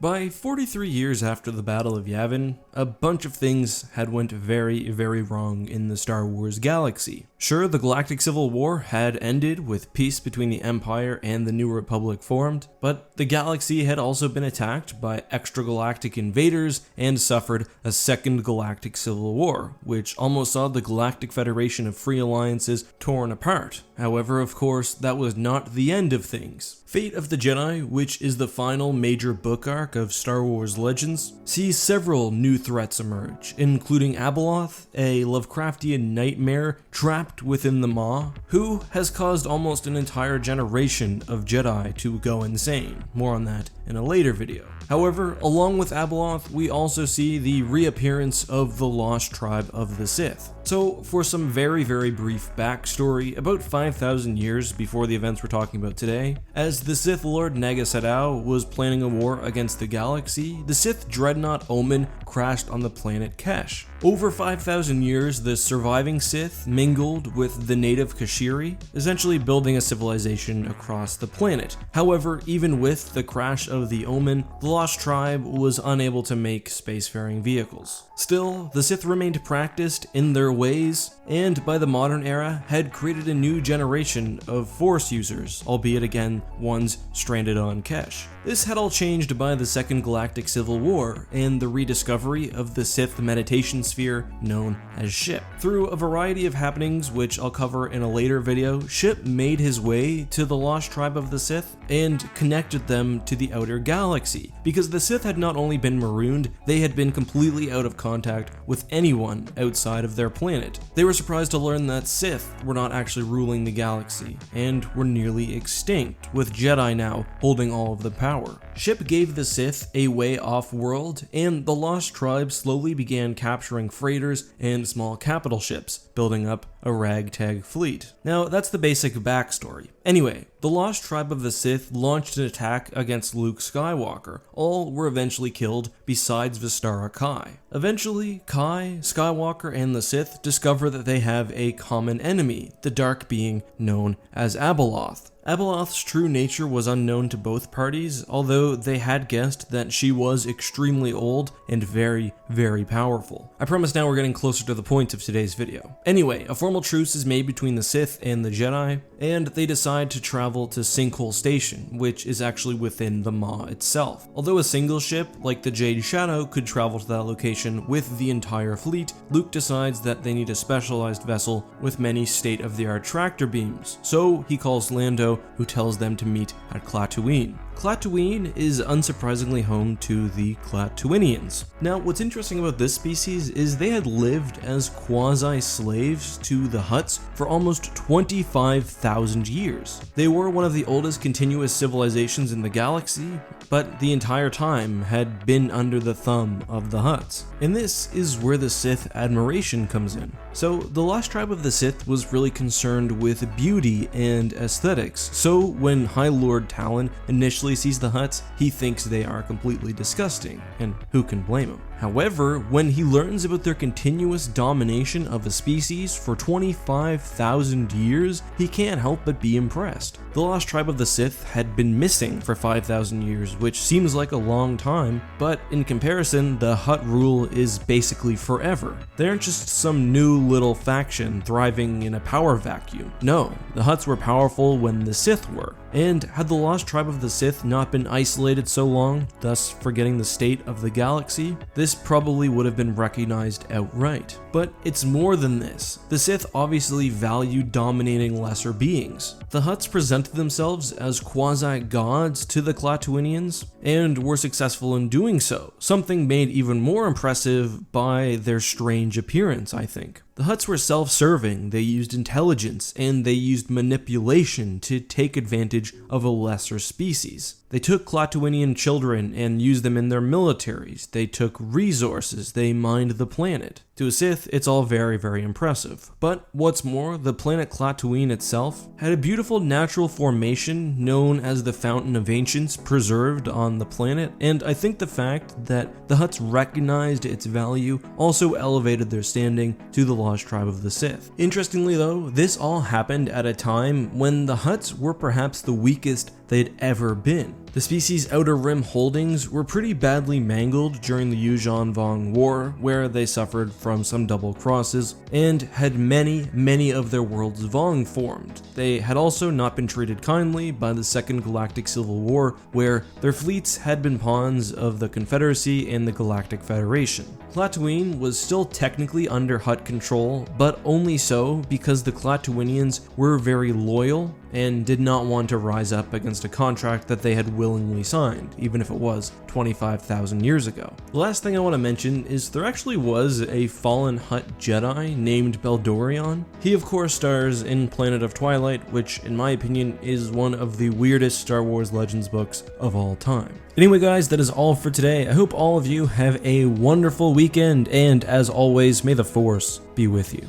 By 43 years after the Battle of Yavin, a bunch of things had went very, very wrong in the Star Wars galaxy. Sure, the Galactic Civil War had ended with peace between the Empire and the New Republic formed, but the galaxy had also been attacked by extragalactic invaders and suffered a second Galactic Civil War, which almost saw the Galactic Federation of Free Alliances torn apart. However, of course, that was not the end of things. Fate of the Jedi, which is the final major book arc of Star Wars Legends, sees several new threats emerge, including Abeloth, a Lovecraftian nightmare trapped within the Maw, who has caused almost an entire generation of Jedi to go insane. More on that in a later video. However, along with Abeloth, we also see the reappearance of the lost tribe of the Sith. So, for some very, very brief backstory, about 5,000 years before the events we're talking about today, as the Sith Lord Naga Sadow was planning a war against the galaxy, the Sith dreadnought Omen crashed on the planet Kesh. Over 5,000 years, the surviving Sith mingled with the native Kashiri, essentially building a civilization across the planet. However, even with the crash of the Omen, the Lost Tribe was unable to make spacefaring vehicles. Still, the Sith remained practiced in their ways, and by the modern era had created a new generation of Force users, albeit again, ones stranded on Kesh. This had all changed by the Second Galactic Civil War and the rediscovery of the Sith meditation sphere known as Ship. Through a variety of happenings, which I'll cover in a later video, Ship made his way to the Lost Tribe of the Sith and connected them to the outer galaxy, because the Sith had not only been marooned, they had been completely out of contact with anyone outside of their planet. They were surprised to learn that Sith were not actually ruling the galaxy, and were nearly extinct, with Jedi now holding all of the power. Ship gave the Sith a way off-world, and the Lost Tribe slowly began capturing freighters and small capital ships, building up a ragtag fleet. Now, that's the basic backstory. Anyway, the Lost Tribe of the Sith launched an attack against Luke Skywalker. All were eventually killed besides Vistara Kai. Eventually, Kai, Skywalker, and the Sith discover that they have a common enemy, the dark being known as Abeloth. Abeloth's true nature was unknown to both parties, although they had guessed that she was extremely old and very, very powerful. I promise now we're getting closer to the point of today's video. Anyway, a formal truce is made between the Sith and the Jedi, and they decide to travel to Sinkhole Station, which is actually within the Maw itself. Although a single ship, like the Jade Shadow, could travel to that location with the entire fleet, Luke decides that they need a specialized vessel with many state-of-the-art tractor beams, so he calls Lando, who tells them to meet at Clatooinian. Clatooinian is unsurprisingly home to the Clatooinians. Now, what's interesting about this species is they had lived as quasi-slaves to the HUTTS for almost 25,000 years. They were one of the oldest continuous civilizations in the galaxy, but the entire time had been under the thumb of the HUTTS. And this is where the Sith admiration comes in. So, the Lost Tribe of the Sith was really concerned with beauty and aesthetics, so when High Lord Talon initially sees the HUTTS, he thinks they are completely disgusting, and who can blame him? However, when he learns about their continuous domination of a species for 25,000 years, he can't help but be impressed. The Lost Tribe of the Sith had been missing for 5,000 years, which seems like a long time, but in comparison, the Hutt rule is basically forever. They aren't just some new little faction thriving in a power vacuum. No, the Hutts were powerful when the Sith were. And had the Lost Tribe of the Sith not been isolated so long, thus forgetting the state of the galaxy, this probably would have been recognized outright. But it's more than this. The Sith obviously valued dominating lesser beings. The Hutts presented themselves as quasi-gods to the Clatooinians, and were successful in doing so, something made even more impressive by their strange appearance, I think. The Hutts were self-serving, they used intelligence, and they used manipulation to take advantage of a lesser species. They took Clatooinian children and used them in their militaries. They took resources, they mined the planet. To a Sith, it's all very, very impressive. But what's more, the planet Clatooinian itself had a beautiful natural formation known as the Fountain of Ancients preserved on the planet, and I think the fact that the Hutts recognized its value also elevated their standing to the Lost Tribe of the Sith. Interestingly though, this all happened at a time when the Hutts were perhaps the weakest they'd ever been. The species' outer rim holdings were pretty badly mangled during the Yuuzhan Vong War, where they suffered from some double crosses, and had many of their world's Vong formed. They had also not been treated kindly by the Second Galactic Civil War, where their fleets had been pawns of the Confederacy and the Galactic Federation. Clatooine was still technically under Hutt control, but only so because the Clatooinians were very loyal and did not want to rise up against a contract that they had willingly signed, even if it was 25,000 years ago. The last thing I want to mention is there actually was a fallen Hutt Jedi named Beldorion. He of course stars in Planet of Twilight, which in my opinion is one of the weirdest Star Wars Legends books of all time. Anyway guys, that is all for today. I hope all of you have a wonderful weekend, and as always, may the Force be with you.